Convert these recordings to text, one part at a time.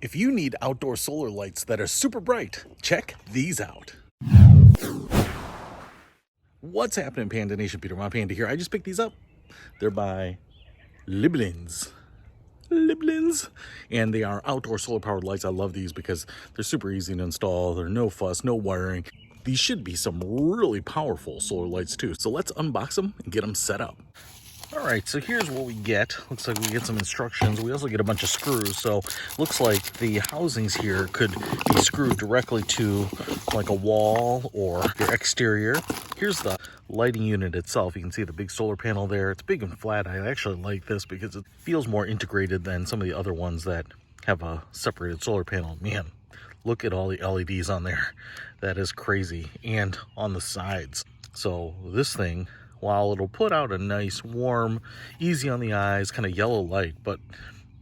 If you need outdoor solar lights that are super bright, check these out. What's happening, Panda Nation? Peter Von Panda here. I just picked these up. They're by LiBlins. And they are outdoor solar powered lights. I love these because they're super easy to install. They're no fuss, no wiring. These should be some really powerful solar lights too. So let's unbox them and get them set up. All right, so here's what we get. Looks like we get some instructions. We also get a bunch of screws. So looks like the housings here could be screwed directly to like a wall or your exterior. Here's the lighting unit itself. You can see the big solar panel there. It's big and flat. I actually like this because it feels more integrated than some of the other ones that have a separated solar panel. Man, look at all the LEDs on there. That is crazy. And on the sides. So this thing, while it'll put out a nice, warm, easy on the eyes, kind of yellow light, but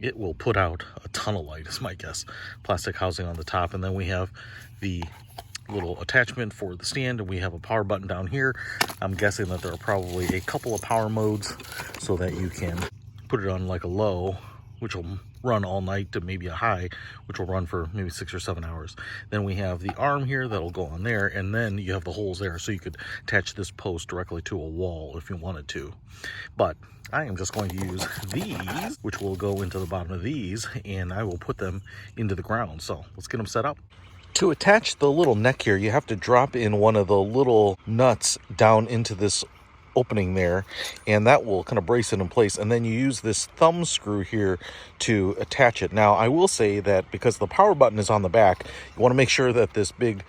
it will put out a ton of light, is my guess. Plastic housing on the top, and then we have the little attachment for the stand, and we have a power button down here. I'm guessing that there are probably a couple of power modes so that you can put it on like a low, which will run all night, to maybe a high, which will run for maybe 6 or 7 hours. Then we have the arm here that'll go on there, and then you have the holes there, so you could attach this post directly to a wall if you wanted to. But I am just going to use these, which will go into the bottom of these, and I will put them into the ground. So let's get them set up. To attach the little neck here, you have to drop in one of the little nuts down into this opening there, and that will kind of brace it in place, and then you use this thumb screw here to attach it. Now I will say that because the power button is on the back, you want to make sure that this big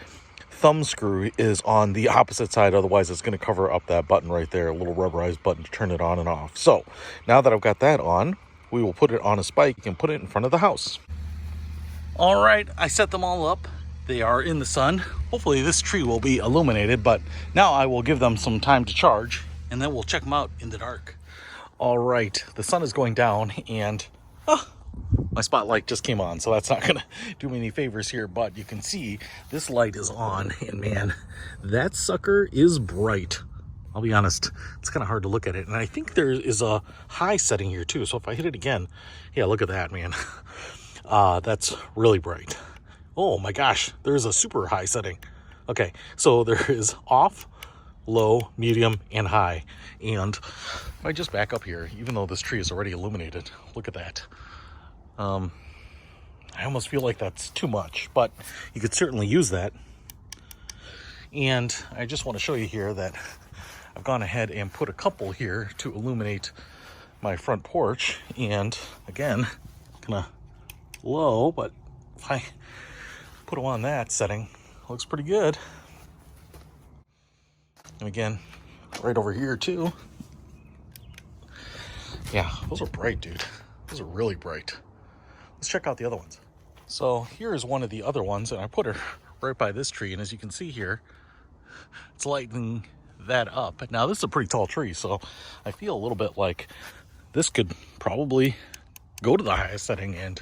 thumb screw is on the opposite side, otherwise it's going to cover up that button right there, a little rubberized button to turn it on and off. So now that I've got that on, we will put it on a spike and put it in front of the house. All right, I set them all up. They are in the sun. Hopefully this tree will be illuminated, but now I will give them some time to charge, and then we'll check them out in the dark. All right, the sun is going down, and my spotlight just came on, so that's not gonna do me any favors here, but you can see this light is on, and man, that sucker is bright. I'll be honest, it's kind of hard to look at it, and I think there is a high setting here too, so if I hit it again, yeah, look at that, man. That's really bright. Oh my gosh, there's a super high setting. Okay, so there is off, low, medium, and high. And if I just back up here, even though this tree is already illuminated, look at that. I almost feel like that's too much, but you could certainly use that. And I just want to show you here that I've gone ahead and put a couple here to illuminate my front porch. And again, kind of low, but if I put them on that setting, looks pretty good. And again, right over here too. Yeah, those are bright, dude. Those are really bright. Let's check out the other ones. So here is one of the other ones, and I put her right by this tree, and as you can see here, it's lighting that up. Now this is a pretty tall tree, so I feel a little bit like this could probably go to the highest setting and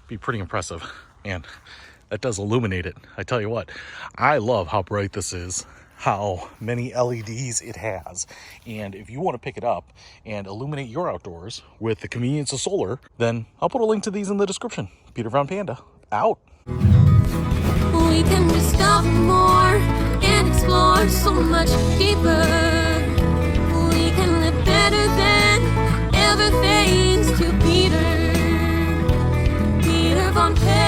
be pretty impressive. And that does illuminate it. I tell you what, I love how bright this is, how many LEDs it has. And if you want to pick it up and illuminate your outdoors with the convenience of solar, then I'll put a link to these in the description. Peter Von Panda, out. We can discover more and explore so much deeper. We can live better than ever, thanks to Peter Von Panda.